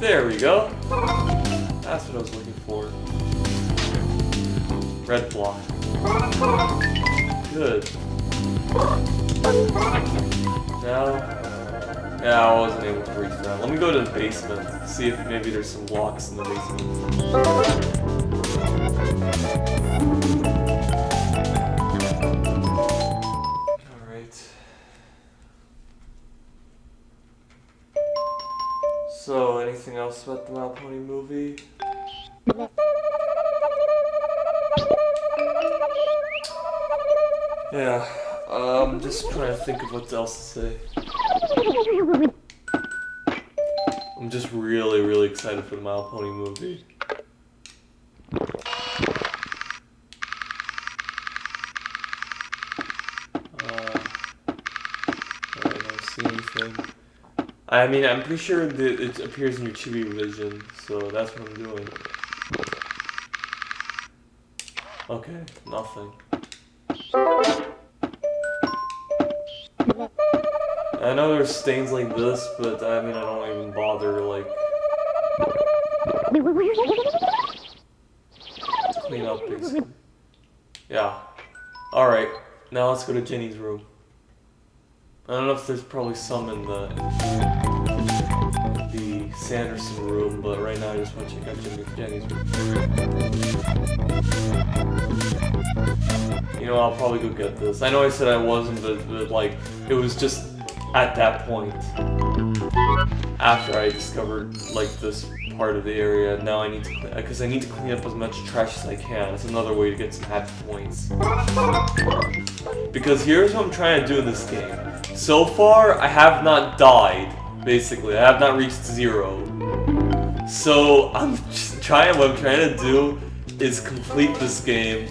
There we go. That's what I was looking for. Red block. Good. Now, yeah, I wasn't able to reach that. Let me go to the basement, see if maybe there's some blocks in the basement. Alright. So, anything else about the My Pony movie? Yeah, I'm just trying to think of what else to say. I'm just really, really excited for the My Pony movie. I don't see anything. I mean, I'm pretty sure that it appears in your Chibi vision, so that's what I'm doing. Okay, nothing. I know there's stains like this, but I mean, I don't even bother, like, clean up, basically. Yeah. Alright, now let's go to Jenny's room. I don't know if there's probably some in the Sanderson room, but right now I just want to check out Jenny's room. You know, I'll probably go get this. I know I said I wasn't, but like, it was just at that point, after I discovered, like, this part of the area. Now I need to, because I need to clean up as much trash as I can. It's another way to get some happy points. Because here's what I'm trying to do in this game. So far, I have not died, basically. I have not reached 0. So, what I'm trying to do is complete this game,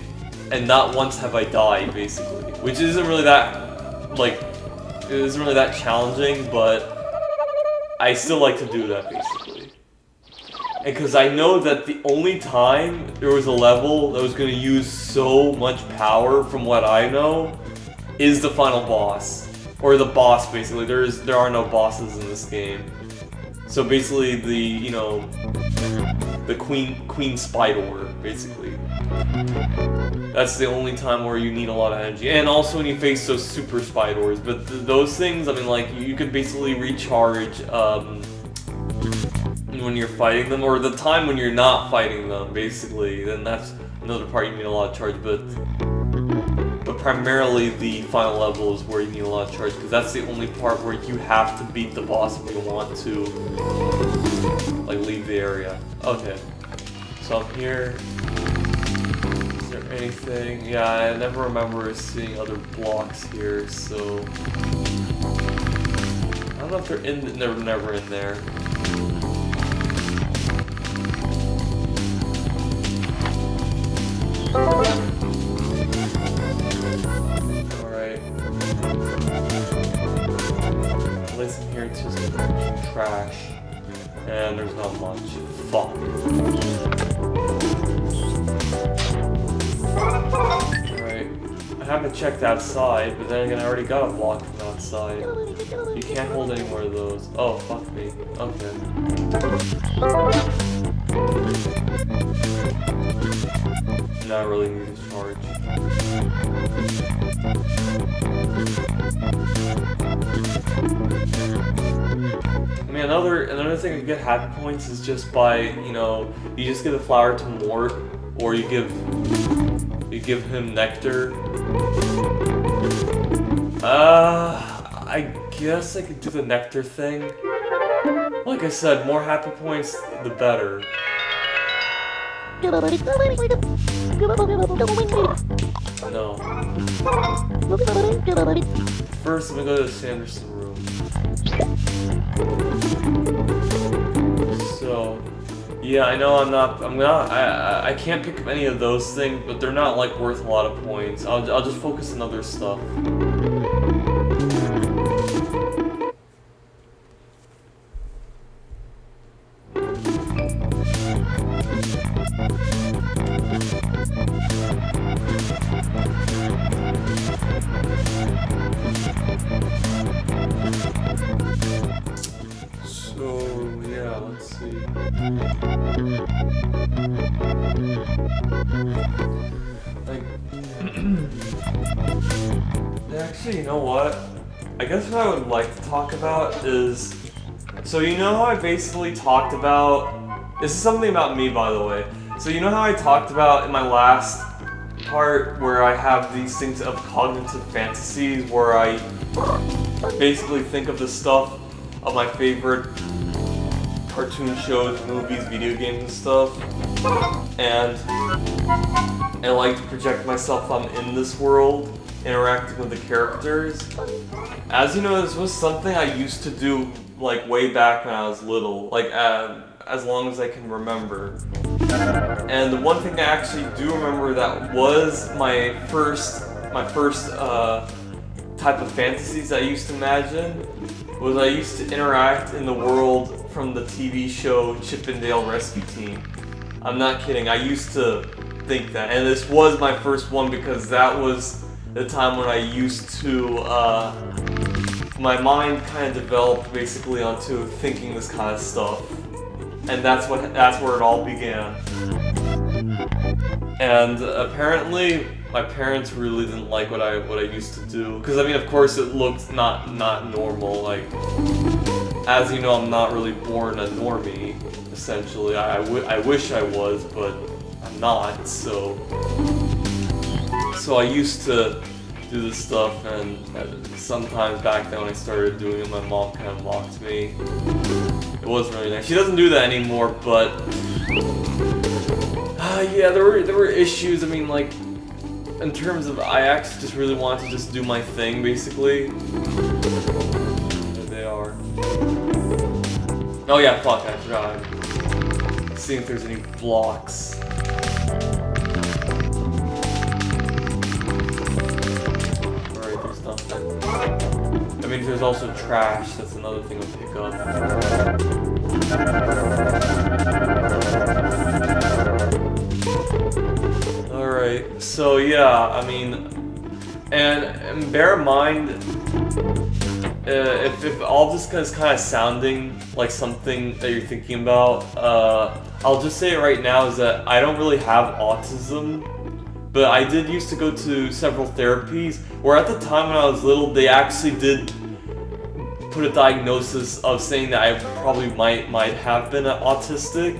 and not once have I died, basically. Which isn't really that, like, it isn't really that challenging, but I still like to do that, basically. And because I know that the only time there was a level that was going to use so much power, from what I know, is the final boss. Or the boss, basically. There are no bosses in this game. So basically the Queen Spider, basically. That's the only time where you need a lot of energy. And also when you face those super spiders. But those things, I mean, like, you could basically recharge when you're fighting them, or the time when you're not fighting them, basically. Then that's another part you need a lot of charge, but primarily the final level is where you need a lot of charge, because that's the only part where you have to beat the boss if you want to, like, leave the area. Okay. So I'm here. Is there anything? Yeah, I never remember seeing other blocks here, so I don't know if they're in. They're never in there. Alright. Listen here, it's just trash. And there's not much. Fuck. Alright. I haven't checked outside, but then again I already got a block from outside. You can't hold any more of those. Oh, fuck me. Okay. Now I really need to charge. I mean, another thing to get happy points is just by, you know, you just give the flower to Mort, or you give him nectar. I guess I could do the nectar thing. Like I said, more happy points, the better. No. First, I'm gonna go to the Sanderson room. So, yeah, I know I can't pick up any of those things, but they're not, like, worth a lot of points. I'll just focus on other stuff. So, So, yeah, let's see. Like, actually, you know what? I guess what I would like to talk about is, so you know how I basically talked about, this is something about me, by the way. So you know how I talked about in my last part where I have these things of cognitive fantasies where I basically think of the stuff of my favorite cartoon shows, movies, video games and stuff, and I like to project myself I'm in this world, interacting with the characters. As you know, this was something I used to do like way back when I was little, like as long as I can remember. And the one thing I actually do remember that was my first type of fantasies I used to imagine was I used to interact in the world from the TV show Chip and Dale Rescue Team. I'm not kidding, I used to think that, and this was my first one because that was the time when I used to, my mind kind of developed basically onto thinking this kind of stuff. And that's where it all began. And apparently, my parents really didn't like what I used to do. Because I mean, of course, it looked not normal. Like, as you know, I'm not really born a normie. Essentially, I wish I was, but I'm not. So I used to do this stuff, and sometimes back then when I started doing it, my mom kind of mocked me. It wasn't really nice. She doesn't do that anymore, but yeah, there were issues. I mean, like, in terms of I actually just really wanted to just do my thing, basically. There they are. Oh yeah, fuck, I forgot. Seeing if there's any blocks. Alright, there's nothing. I mean, there's also trash. That's another thing to pick up. Alright, so yeah, I mean, and bear in mind, if all this is kind of sounding like something that you're thinking about, I'll just say it right now is that I don't really have autism, but I did used to go to several therapies, where at the time when I was little, they actually did put a diagnosis of saying that I probably might have been autistic.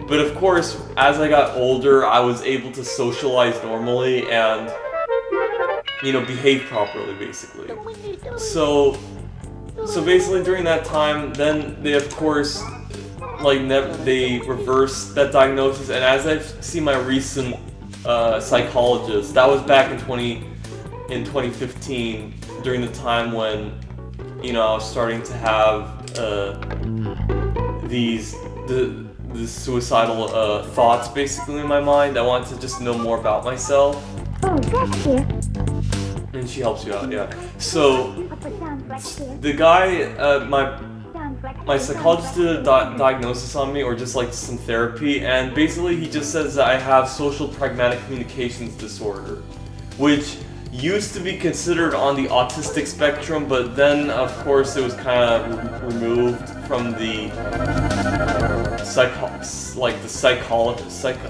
But of course, as I got older, I was able to socialize normally and, you know, behave properly, basically. So basically during that time, then they of course, like, they reversed that diagnosis, and as I've seen my recent psychologist, that was back in 2015, during the time when, you know, I was starting to have the suicidal thoughts basically in my mind. I wanted to just know more about myself. Oh, that's here. And she helps you out, yeah. So the guy, my psychologist did a diagnosis on me, or just like some therapy, and basically he just says that I have social pragmatic communications disorder, which used to be considered on the autistic spectrum, but then of course it was kind of removed from the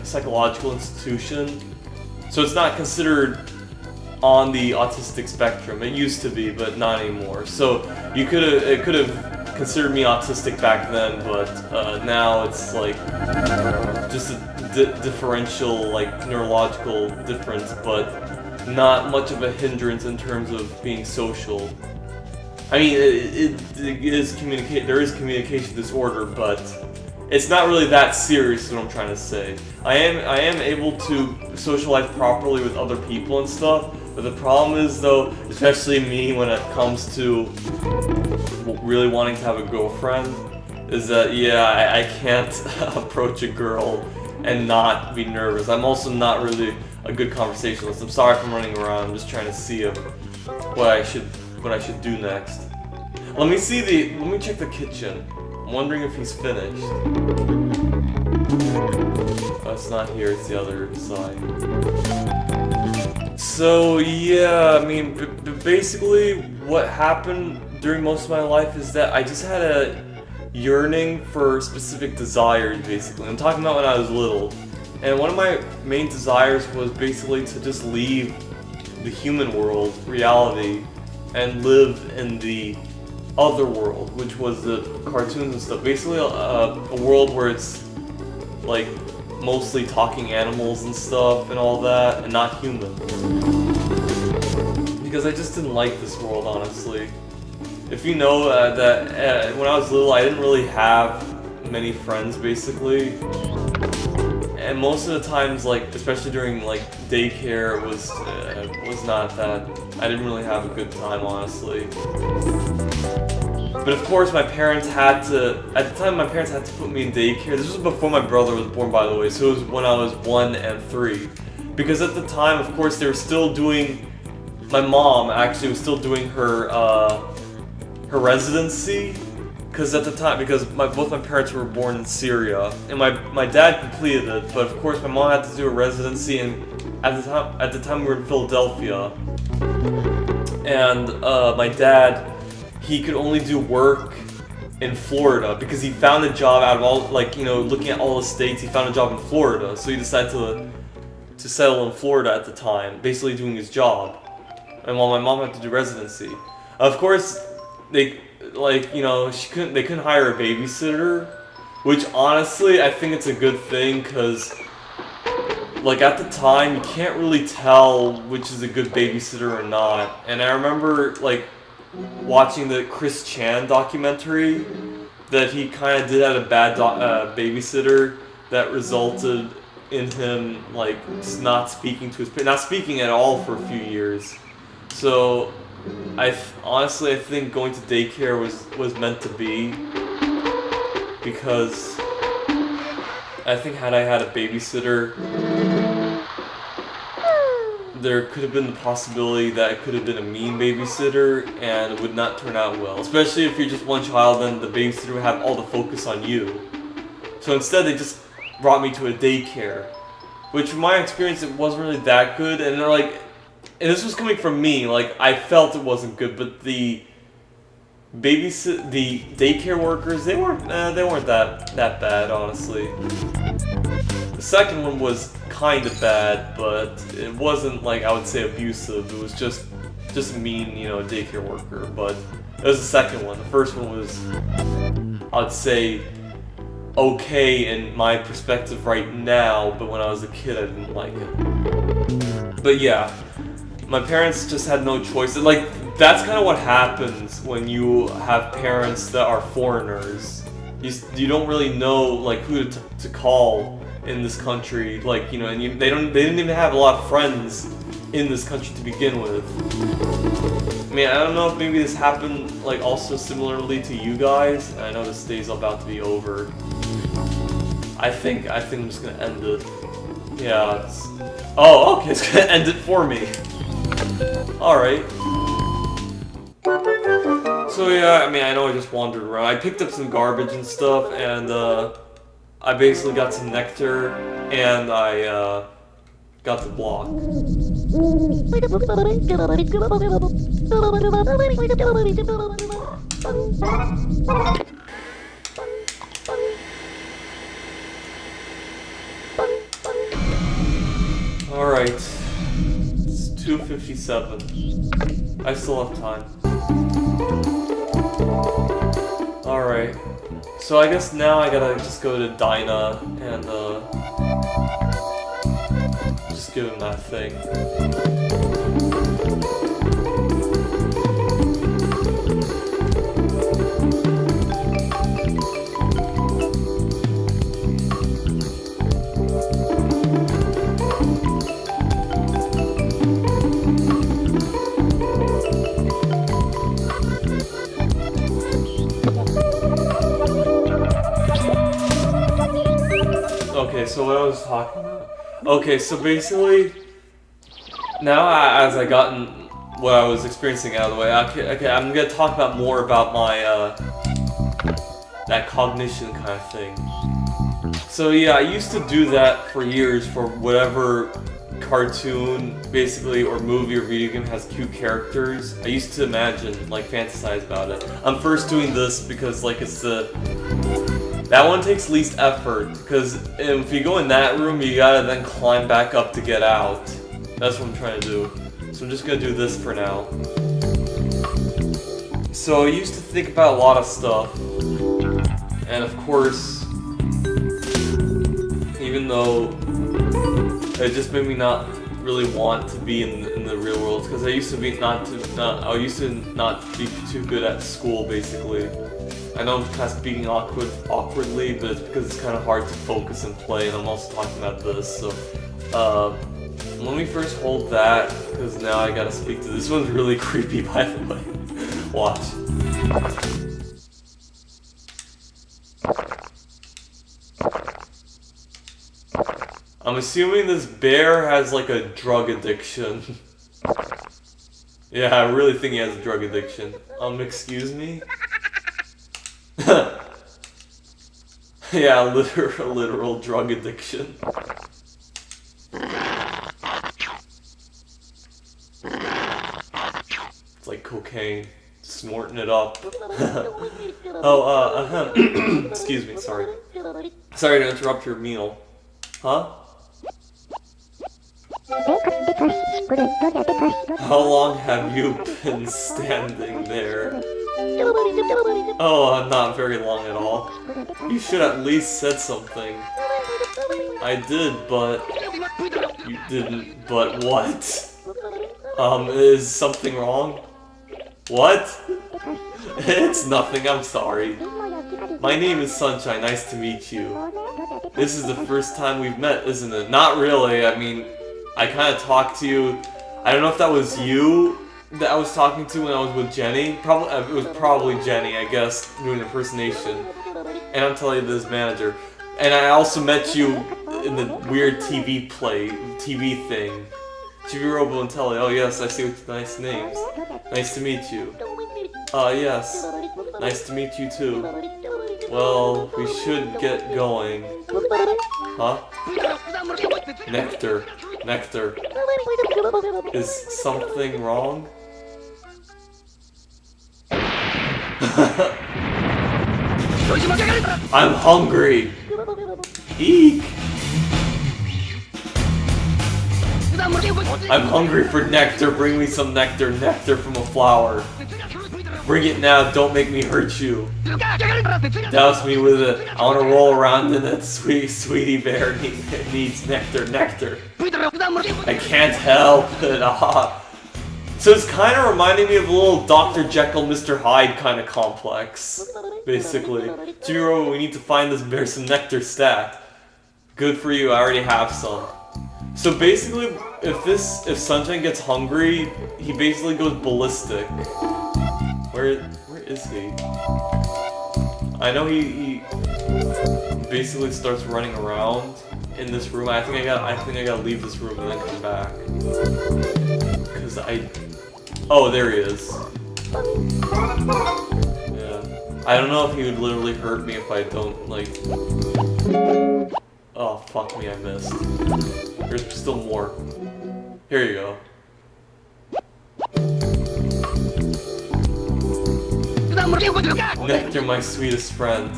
psychological institution, so it's not considered on the autistic spectrum. It used to be, but not anymore. So it could have considered me autistic back then, but now it's like just a differential, like, neurological difference, but not much of a hindrance in terms of being social. I mean, there is communication disorder, but it's not really that serious, is what I'm trying to say. I am able to socialize properly with other people and stuff, but the problem is, though, especially me when it comes to really wanting to have a girlfriend, is that, yeah, I can't approach a girl and not be nervous. I'm also not really a good conversationalist. I'm sorry if I'm running around. I'm just trying to see what I should do next. Let me check the kitchen. I'm wondering if he's finished. Oh, it's not here, it's the other side. So yeah, I mean, basically what happened during most of my life is that I just had a yearning for specific desires, basically. I'm talking about when I was little. And one of my main desires was basically to just leave the human world, reality, and live in the other world, which was the cartoons and stuff. Basically a world where it's like mostly talking animals and stuff and all that, and not human. Because I just didn't like this world, honestly. If you know that when I was little, I didn't really have many friends, basically. And most of the times, like, especially during, like, daycare, was not that... I didn't really have a good time, honestly. But of course, my parents had to... At the time, my parents had to put me in daycare. This was before my brother was born, by the way, so it was when I was 1 and 3. Because at the time, of course, they were still doing... My mom, actually, was still doing her residency. Because at the time, both my parents were born in Syria, and my dad completed it, but of course my mom had to do a residency, and at the time we were in Philadelphia, and my dad, he could only do work in Florida because he found a job out of all, like, you know, looking at all the states, he found a job in Florida, so he decided to settle in Florida at the time, basically doing his job, and while my mom had to do residency. Of course, like, you know, they couldn't hire a babysitter, which honestly, I think it's a good thing, because, like, at the time, you can't really tell which is a good babysitter or not, and I remember, like, watching the Chris Chan documentary, that he kind of did have a bad babysitter that resulted in him, like, just not speaking at all for a few years, so... honestly, I think going to daycare was meant to be, because I think had I had a babysitter, there could have been the possibility that it could have been a mean babysitter and it would not turn out well. Especially if you're just one child, then the babysitter would have all the focus on you. So instead, they just brought me to a daycare, which from my experience, it wasn't really that good, and they're like... And this was coming from me, like, I felt it wasn't good, but the daycare workers, they weren't that bad, honestly. The second one was kind of bad, but it wasn't, like, I would say abusive, it was just a mean, you know, daycare worker, but it was the second one. The first one was, I would say, okay in my perspective right now, but when I was a kid, I didn't like it. But yeah. My parents just had no choice. Like, that's kind of what happens when you have parents that are foreigners. You don't really know, like, who to call in this country. Like, you know, and they didn't even have a lot of friends in this country to begin with. I mean, I don't know if maybe this happened, like, also similarly to you guys. I know this day's about to be over. I think I'm just gonna end it. Yeah, oh, okay, it's gonna end it for me. Alright. So yeah, I mean, I know I just wandered around. I picked up some garbage and stuff, and I basically got some nectar, and I got the block. Alright. 2:57. I still have time. Alright. So I guess now I gotta just go to Dinah and just give him that thing. Okay, so what I was talking about? Okay, so basically, now as I gotten what I was experiencing out of the way, okay, I'm gonna talk about more about my, that cognition kind of thing. So yeah, I used to do that for years for whatever cartoon, basically, or movie or video game has cute characters, I used to imagine, like, fantasize about it. I'm first doing this because, like, it's the... That one takes least effort, because if you go in that room, you gotta then climb back up to get out. That's what I'm trying to do. So I'm just gonna do this for now. So I used to think about a lot of stuff. And of course, even though it just made me not really want to be in the real world, because I used to not be too good at school, basically. I know I'm kind of speaking awkwardly, but it's because it's kind of hard to focus and play, and I'm also talking about this, so... let me first hold that, because now I gotta speak to this one's really creepy, by the way. Watch. I'm assuming this bear has like a drug addiction. Yeah, I really think he has a drug addiction. Excuse me? Yeah, literal drug addiction. It's like cocaine. Snorting it up. Excuse me, sorry. Sorry to interrupt your meal. Huh? How long have you been standing there? Oh, not very long at all. You should at least said something. I did, but... You didn't, but what? Is something wrong? What? It's nothing, I'm sorry. My name is Sunshine, nice to meet you. This is the first time we've met, isn't it? Not really, I mean, I kind of talked to you. I don't know if that was you that I was talking to when I was with Jenny. It was probably Jenny, I guess, doing impersonation. And I'm telling you this manager. And I also met you in the weird TV thing. Chibi, Robo, and Telly. Oh yes, I see with nice names. Nice to meet you. Yes. Nice to meet you too. Well, we should get going. Huh? Nectar. Is something wrong? I'm hungry. Eek. I'm hungry for nectar. Bring me some nectar. Nectar from a flower. Bring it now. Don't make me hurt you. Douse me with it. I want to roll around in it. Sweetie bear needs nectar. I can't help it. So it's kind of reminding me of a little Dr. Jekyll, Mr. Hyde kind of complex. Basically. Jiro, we need to find this bear some nectar stat. Good for you. I already have some. So basically, if Sunshine gets hungry, he basically goes ballistic. Where is he? I know he basically starts running around in this room. I think I gotta leave this room and then come back. Cause oh, there he is. Yeah. I don't know if he would literally hurt me if I don't like. Oh, fuck me, I missed. There's still more. Here you go. Nectar, my sweetest friend.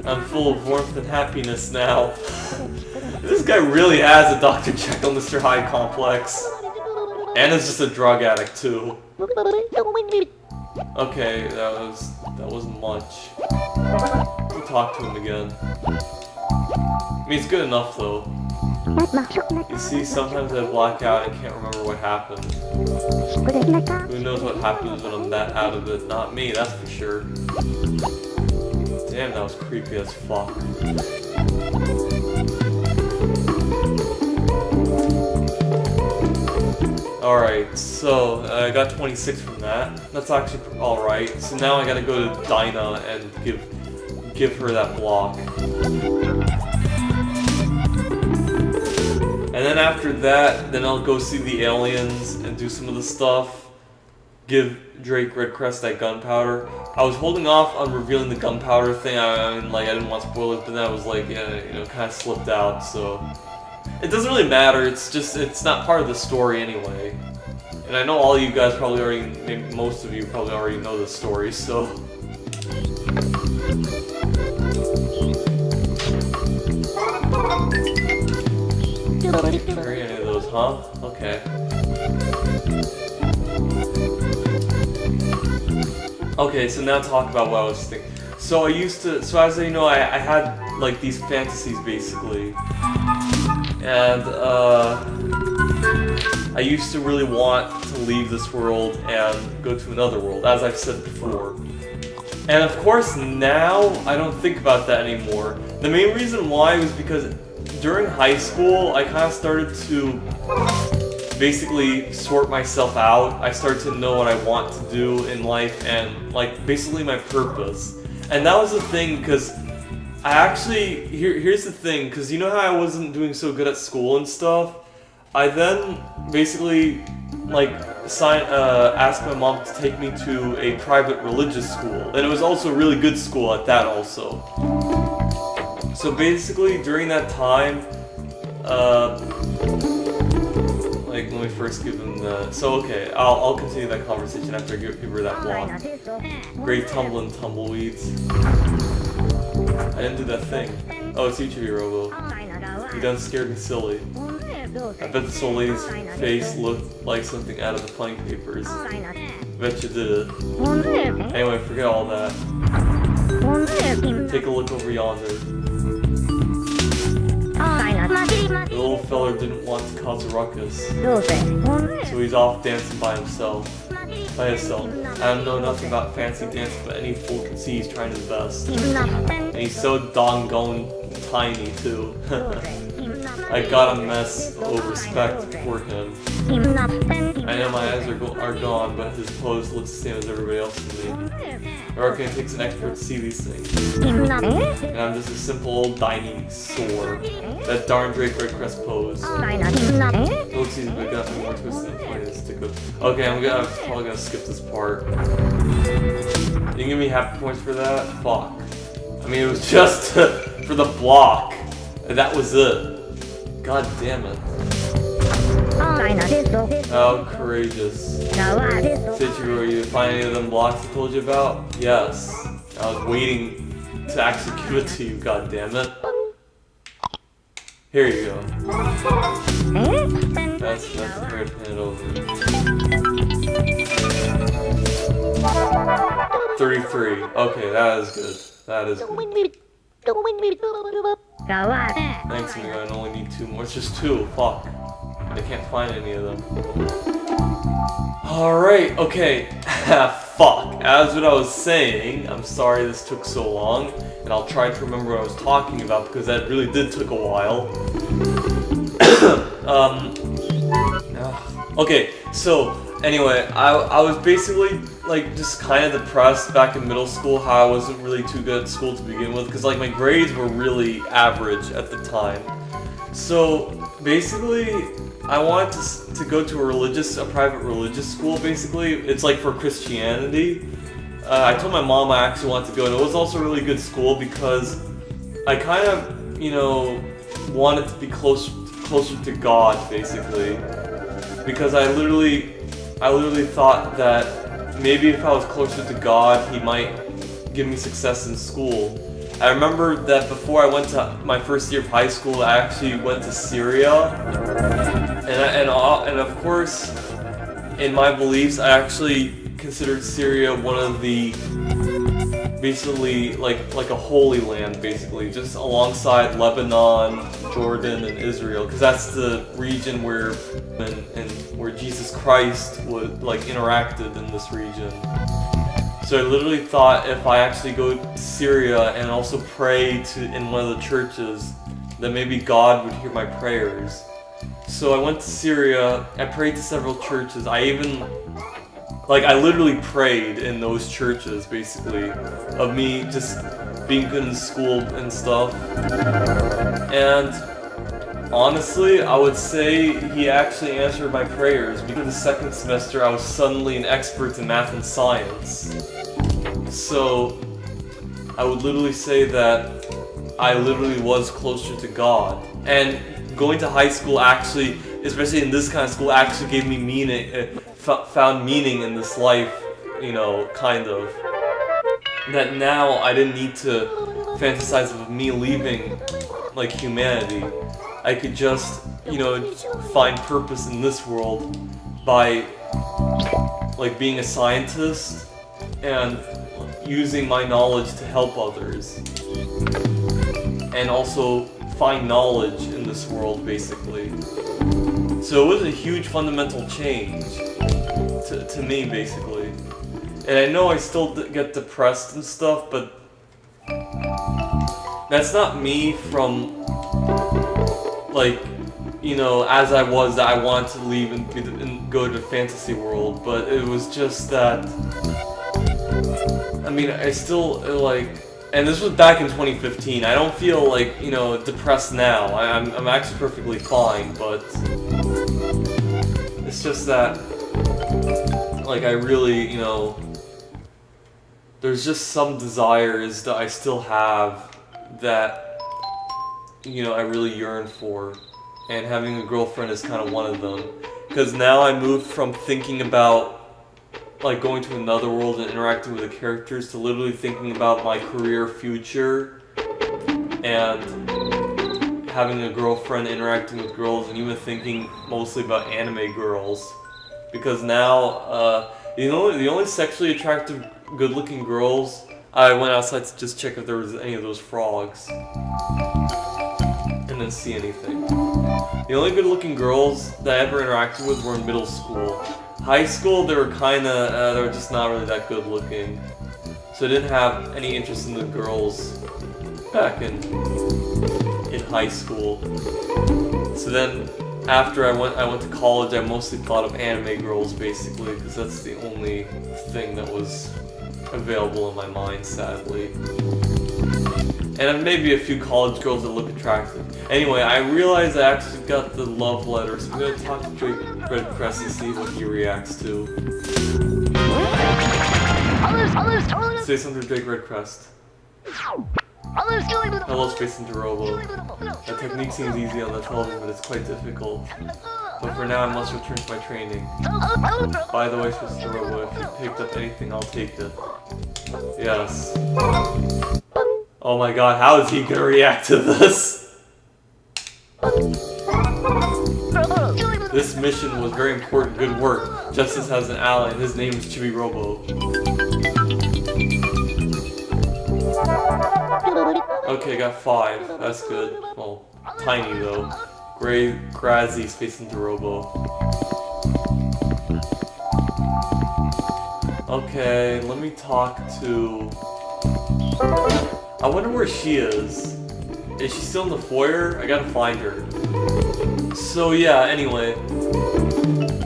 I'm full of warmth and happiness now. This guy really has a Dr. Jekyll, Mr. Hyde complex. And is just a drug addict, too. Okay, that wasn't much. We'll talk to him again. I mean, it's good enough though. You see, sometimes I black out and can't remember what happened. Who knows what happens when I'm that out of it? Not me, that's for sure. Damn, that was creepy as fuck. Alright, so I got 26 from that. That's actually alright. So now I gotta go to Dinah and give her that block. And then after that, then I'll go see the aliens and do some of the stuff. give Drake Redcrest that gunpowder. I was holding off on revealing the gunpowder thing. I mean, like, I didn't want spoilers, but then I was like, yeah, you know, kind of slipped out. So it doesn't really matter. It's not part of the story anyway. And I know all you guys probably already, maybe most of you probably already know the story. So. Carry any of those, huh? Okay. Okay, so now talk about what I was thinking. So as you know, I had like these fantasies basically, and I used to really want to leave this world and go to another world, as I've said before. And of course now I don't think about that anymore. The main reason why was because during high school I kind of started to basically sort myself out. I started to know what I want to do in life and like basically my purpose. And that was the thing, because I actually, here's the thing, because you know how I wasn't doing so good at school and stuff? I then basically like asked my mom to take me to a private religious school. And it was also a really good school at that also. So basically during that time, like, let me first give them the... So, okay, I'll continue that conversation after I give her that block. Great tumbling tumbleweeds. I didn't do that thing. Oh, it's you, Chibi, Robo. You done scared me silly. I bet this old lady's face looked like something out of the funny papers. Bet you did it. Anyway, forget all that. Take a look over yonder. The little feller didn't want to cause a ruckus, so he's off dancing by himself. I don't know nothing about fancy dancing, but any fool can see he's trying his best. And he's so doggone tiny too. I got a mess of respect for him. I know my eyes are gone, but his pose looks the same as everybody else to me. I reckon it takes an expert to see these things. And I'm just a simple old dinosaur. That darn Drake Redcrest pose. It looks easy, but it got me more twisted and funny than stick with. Okay, I'm probably gonna skip this part. You can give me happy points for that? Fuck. I mean, it was just for the block. That was it. God damn it. How courageous. Chibi, you find any of them blocks I told you about? Yes. I was waiting to actually give it to you, god damn it. Here you go. That's here to hand it over. 33. Okay, that is good. That is good. Thanks, amigo. I only need 2 more. It's just 2. Fuck. I can't find any of them. Alright, okay. Fuck. As what I was saying, I'm sorry this took so long, and I'll try to remember what I was talking about because that really did take a while. Okay, so anyway, I was basically like just kind of depressed back in middle school how I wasn't really too good at school to begin with because like my grades were really average at the time. So basically I wanted to go to a private religious school basically. It's like for Christianity. I told my mom I actually wanted to go, and it was also a really good school because I kind of, you know, wanted to be closer to God basically. Because I literally thought that maybe if I was closer to God, He might give me success in school. I remember that before I went to my first year of high school, I actually went to Syria, and of course, in my beliefs, I actually considered Syria one of the basically like a holy land, basically, just alongside Lebanon, Jordan, and Israel, because that's the region where where Jesus Christ would like interacted in this region. So I literally thought if I actually go to Syria and also pray in one of the churches, then maybe God would hear my prayers. So I went to Syria, I prayed to several churches, I literally prayed in those churches, basically, of me just being good in school and stuff. And Honestly, I would say he actually answered my prayers. Because the second semester, I was suddenly an expert in math and science. So, I would literally say that I literally was closer to God. And going to high school actually, especially in this kind of school, actually gave me meaning, found meaning in this life, you know, kind of. That now I didn't need to fantasize of me leaving, like, humanity. I could just, you know, find purpose in this world by, like, being a scientist and using my knowledge to help others. And also find knowledge in this world, basically. So it was a huge fundamental change to me, basically. And I know I still get depressed and stuff, but that's not me from, like, you know, as I was, that I wanted to leave and go to the fantasy world, but it was just that, I mean, I still, like, and this was back in 2015, I don't feel, like, you know, depressed now. I'm actually perfectly fine, but it's just that, like, I really, you know, there's just some desires that I still have that, you know, I really yearn for. And having a girlfriend is kind of one of them. Because now I moved from thinking about, like, going to another world and interacting with the characters to literally thinking about my career future and having a girlfriend, interacting with girls, and even thinking mostly about anime girls. Because now, you know, the only sexually attractive, good-looking girls, I went outside to just check if there was any of those frogs. And didn't see anything. The only good-looking girls that I ever interacted with were in middle school. High school, they were kinda, they were just not really that good-looking. So I didn't have any interest in the girls back in high school. So then, after I went to college, I mostly thought of anime girls, basically, because that's the only thing that was available in my mind, sadly. And maybe a few college girls that look attractive. Anyway, I realized I actually got the love letter, so I'm gonna talk to Drake Redcrest and see what he reacts to. Say something to Drake Redcrest. Hello, Space into Robo. That technique seems easy on the television, but it's quite difficult. But for now, I must return to my training. By the way, Space into Robo, if you picked up anything, I'll take it. Yes. Oh my god, how is he gonna react to this? This mission was very important, good work. Justice has an ally, and his name is Chibi Robo. Okay, got 5. That's good. Well, tiny though. Gray, Grazzy, Space into Robo. Okay, let me talk to... I wonder where she is. Is she still in the foyer? I gotta find her. So yeah, anyway.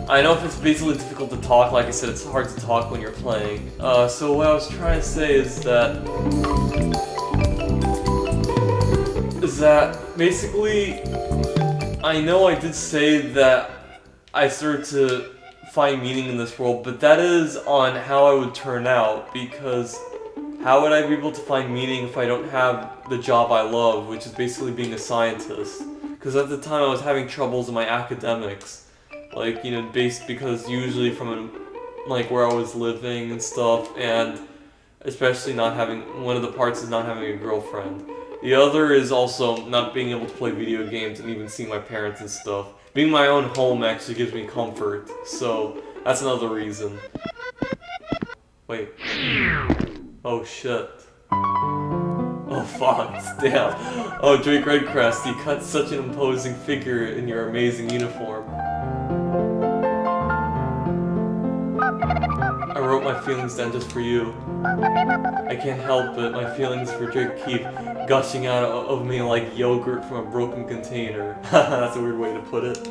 I know if it's basically difficult to talk, like I said, it's hard to talk when you're playing. So what I was trying to say is that basically, I know I did say that I started to find meaning in this world, but that is on how I would turn out, because how would I be able to find meaning if I don't have the job I love, which is basically being a scientist? Because at the time I was having troubles in my academics, like, you know, because usually from like where I was living and stuff, and especially not having, one of the parts is not having a girlfriend. The other is also not being able to play video games and even seeing my parents and stuff. Being my own home actually gives me comfort, so that's another reason. Wait. Oh shit. Oh fuck, damn. Oh, Drake Redcrest, you cut such an imposing figure in your amazing uniform. I wrote my feelings down just for you. I can't help it, my feelings for Drake keep gushing out of me like yogurt from a broken container. That's a weird way to put it.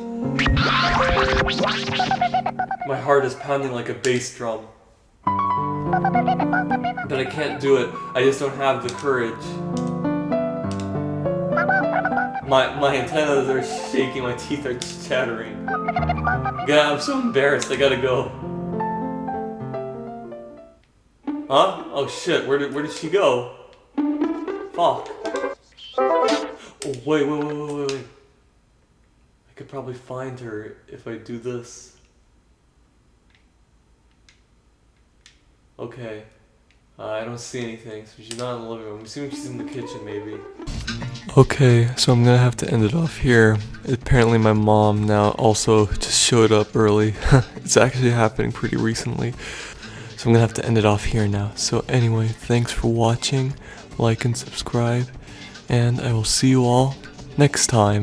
My heart is pounding like a bass drum. But I can't do it, I just don't have the courage. My antennas are shaking, my teeth are chattering. God, I'm so embarrassed, I gotta go. Huh? Oh shit, where did she go? Fuck. Oh, wait. I could probably find her if I do this. Okay. I don't see anything, so she's not in the living room. I'm assuming she's in the kitchen, maybe. Okay, so I'm gonna have to end it off here. Apparently my mom now also just showed up early. It's actually happening pretty recently. So I'm gonna have to end it off here now. So anyway, thanks for watching, like and subscribe, and I will see you all next time.